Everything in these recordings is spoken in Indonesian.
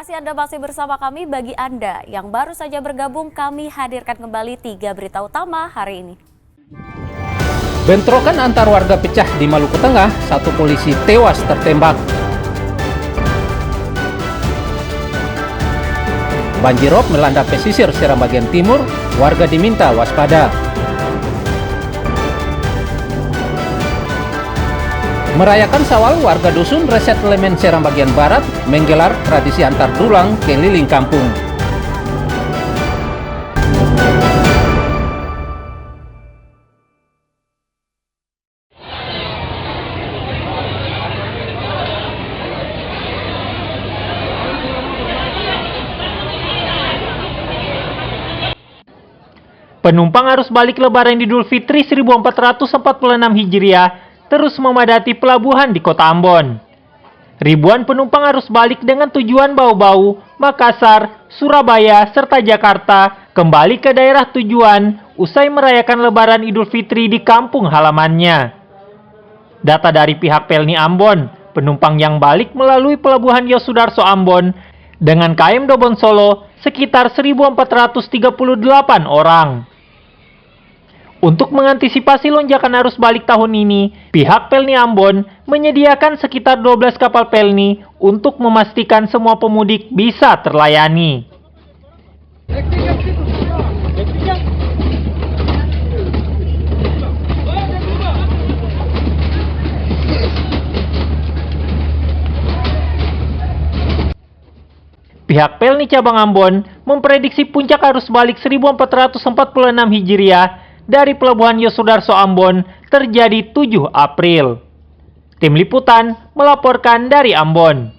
kasih Anda masih bersama kami. Bagi Anda yang baru saja bergabung, kami hadirkan kembali 3 berita utama hari ini. Bentrokan antar warga pecah di Maluku Tengah, 1 polisi tewas tertembak. Banjirop melanda pesisir Seram bagian timur, warga diminta waspada. Merayakan Syawal, warga dusun Resettlement Seram bagian barat menggelar tradisi antar dulang keliling kampung. Penumpang arus balik Lebaran Idul Fitri 1446 Hijriah terus memadati pelabuhan di Kota Ambon. Ribuan penumpang arus balik dengan tujuan Bau-Bau, Makassar, Surabaya, serta Jakarta kembali ke daerah tujuan usai merayakan Lebaran Idul Fitri di kampung halamannya. Data dari pihak Pelni Ambon, penumpang yang balik melalui pelabuhan Yosudarso Ambon dengan KM Dobon Solo sekitar 1438 orang. Untuk mengantisipasi lonjakan arus balik tahun ini, pihak Pelni Ambon menyediakan sekitar 12 kapal Pelni untuk memastikan semua pemudik bisa terlayani. Pihak Pelni Cabang Ambon memprediksi puncak arus balik 1446 Hijriah dari Pelabuhan Yosudarso Ambon terjadi 7 April. Tim Liputan melaporkan dari Ambon.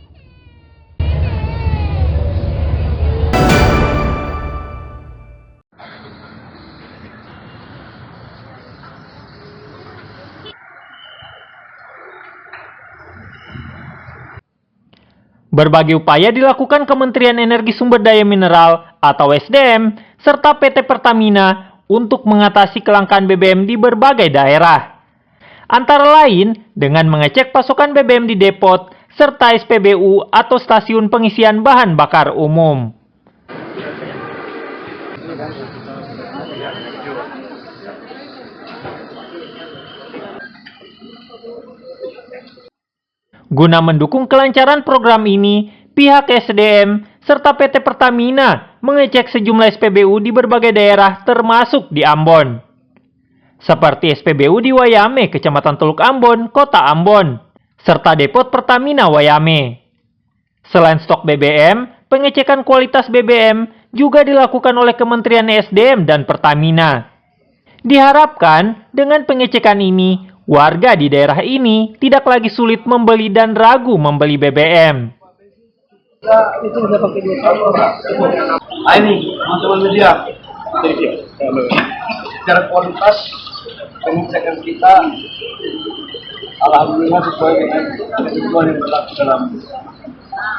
Berbagai upaya dilakukan Kementerian Energi Sumber Daya Mineral atau SDM serta PT Pertamina untuk mengatasi kelangkaan BBM di berbagai daerah. Antara lain dengan mengecek pasokan BBM di depot serta SPBU atau stasiun pengisian bahan bakar umum. Guna mendukung kelancaran program ini, pihak SDM serta PT Pertamina mengecek sejumlah SPBU di berbagai daerah termasuk di Ambon. Seperti SPBU di Wayame, Kecamatan Teluk Ambon, Kota Ambon, serta Depot Pertamina Wayame. Selain stok BBM, pengecekan kualitas BBM juga dilakukan oleh Kementerian SDM dan Pertamina. Diharapkan dengan pengecekan ini, warga di daerah ini tidak lagi sulit membeli dan ragu membeli BBM. Itu udah pakai duit ini teman-teman media. Secara kualitas pengecekan kita alhamdulillah sesuai dengan ketentuan yang berlaku dalam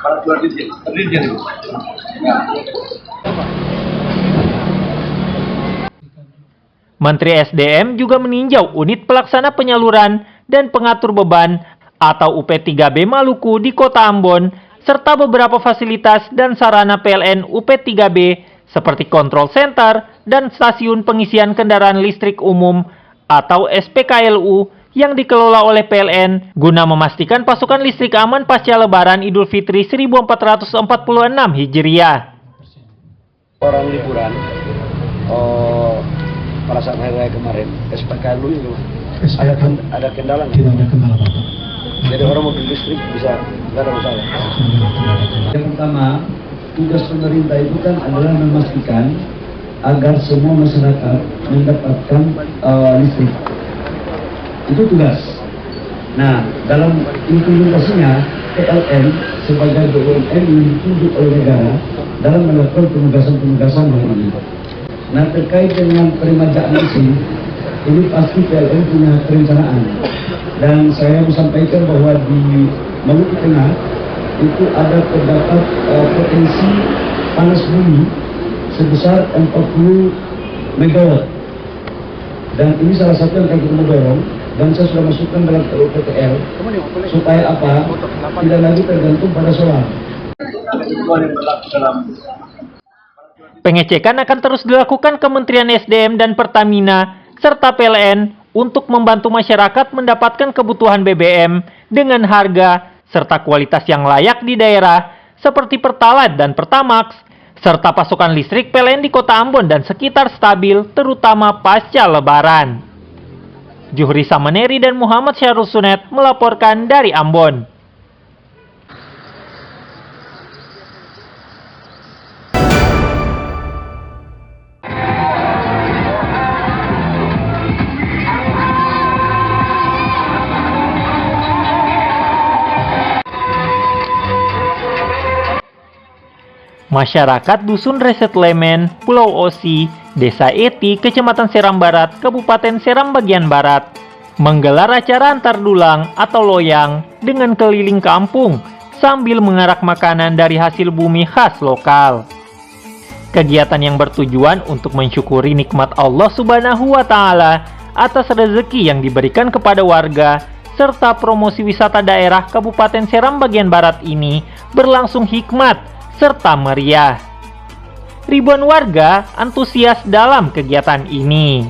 peraturan dirjen. Menteri SDM juga meninjau unit pelaksana penyaluran dan pengatur beban atau UP3B Maluku di Kota Ambon, serta beberapa fasilitas dan sarana PLN UP3B seperti kontrol center dan stasiun pengisian kendaraan listrik umum atau SPKLU yang dikelola oleh PLN guna memastikan pasokan listrik aman pasca Lebaran Idul Fitri 1446 Hijriah. Orang liburan, pada saat hari raya kemarin, SPKLU itu ada kendala nggak? Tidak ada kendala apa-apa. Jadi orang mobil listrik bisa, nggak ada masalah. Yang pertama, tugas pemerintah itu kan adalah memastikan agar semua masyarakat mendapatkan listrik. Itu tugas. Nah, dalam implementasinya, PLN sebagai BUMN yang ditunjuk oleh negara dalam melakukan penugasan-penugasan ini. Nah, terkait dengan peremajaan mesin, ini pasti PLN punya perencanaan. Dan saya mau sampaikan bahwa di Maluku Tengah itu ada terdapat potensi panas bumi sebesar 40 megawatt. Dan ini salah satu yang akan kita dorong, dan saya sudah masukkan dalam RUPTL supaya apa? Tidak lagi tergantung pada solar. Pengecekan akan terus dilakukan Kementerian SDM dan Pertamina serta PLN untuk membantu masyarakat mendapatkan kebutuhan BBM dengan harga serta kualitas yang layak di daerah seperti Pertalite dan Pertamax, serta pasokan listrik PLN di Kota Ambon dan sekitar stabil terutama pasca Lebaran. Juhri Samaneri dan Muhammad Syarul Sunet melaporkan dari Ambon. Masyarakat Dusun Resettlement, Pulau Osi, Desa Eti, Kecamatan Seram Barat, Kabupaten Seram Bagian Barat, menggelar acara antar dulang atau loyang dengan keliling kampung sambil mengarak makanan dari hasil bumi khas lokal. Kegiatan yang bertujuan untuk mensyukuri nikmat Allah Subhanahu wa Ta'ala atas rezeki yang diberikan kepada warga serta promosi wisata daerah Kabupaten Seram Bagian Barat ini berlangsung hikmat serta meriah. Ribuan warga antusias dalam kegiatan ini.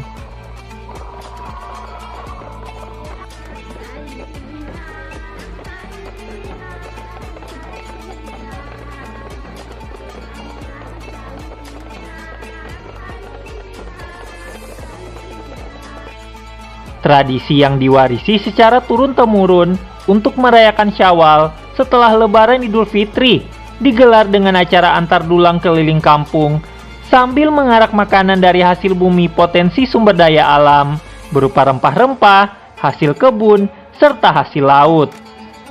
Tradisi yang diwarisi secara turun-temurun untuk merayakan Syawal setelah Lebaran Idul Fitri digelar dengan acara antar dulang keliling kampung sambil mengarak makanan dari hasil bumi potensi sumber daya alam berupa rempah-rempah, hasil kebun, serta hasil laut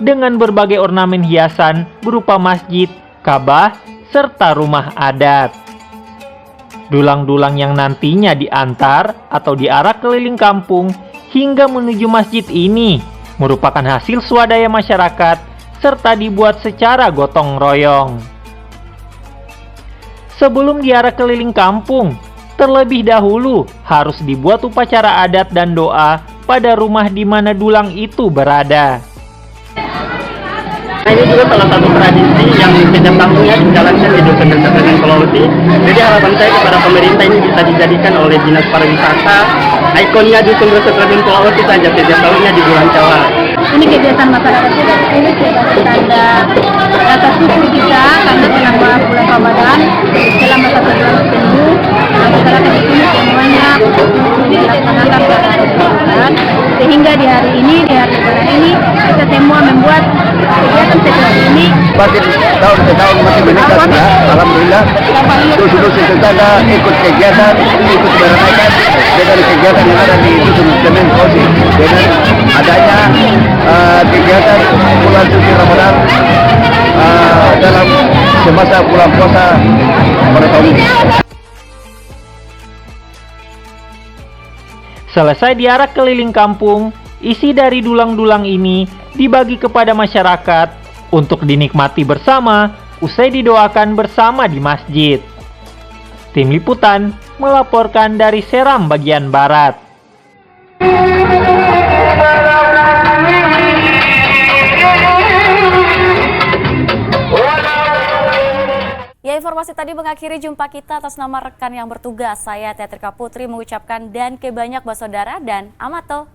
dengan berbagai ornamen hiasan berupa masjid, Ka'bah, serta rumah adat. Dulang-dulang yang nantinya diantar atau diarak keliling kampung hingga menuju masjid ini merupakan hasil swadaya masyarakat serta dibuat secara gotong royong. Sebelum diarak keliling kampung, terlebih dahulu harus dibuat upacara adat dan doa pada rumah di mana dulang itu berada. Ini juga salah satu tradisi yang setiap tahunnya dijalankan di Dusun Resettlement Pulau Osi. Jadi harapan saya kepada pemerintah ini bisa dijadikan oleh Dinas Pariwisata ikonnya Dusun Resettlement Pulau Osi saja setiap tahunnya di bulan Syawal. Ini kegiatan masyarakat kita ini sebagai tanda rasa syukur kita karena selama bulan Ramadan selama 1 bulan penuh masyarakat di sini semuanya dilaksanakan pada hari Lebaran, sehingga di hari ini, di hari Lebaran ini kita semua membuat kegiatan seperti ini. Makin tahun ke tahun makin meningkat ya, alhamdulillah. Dusun-dusun tetangga ikut kegiatan, ikut meramaikan dengan kegiatan yang ada di Dusun Resettlement Pulau Osi dengan adanya kegiatan bulan suci Ramadan dalam semasa bulan puasa pada tahun ini. Selesai diarak keliling kampung, isi dari dulang-dulang ini dibagi kepada masyarakat untuk dinikmati bersama usai didoakan bersama di masjid. Tim Liputan melaporkan dari Seram Bagian Barat. Ya, informasi tadi mengakhiri jumpa kita. Atas nama rekan yang bertugas, saya Teatrika Putri mengucapkan dan kebanyak saudara dan amato.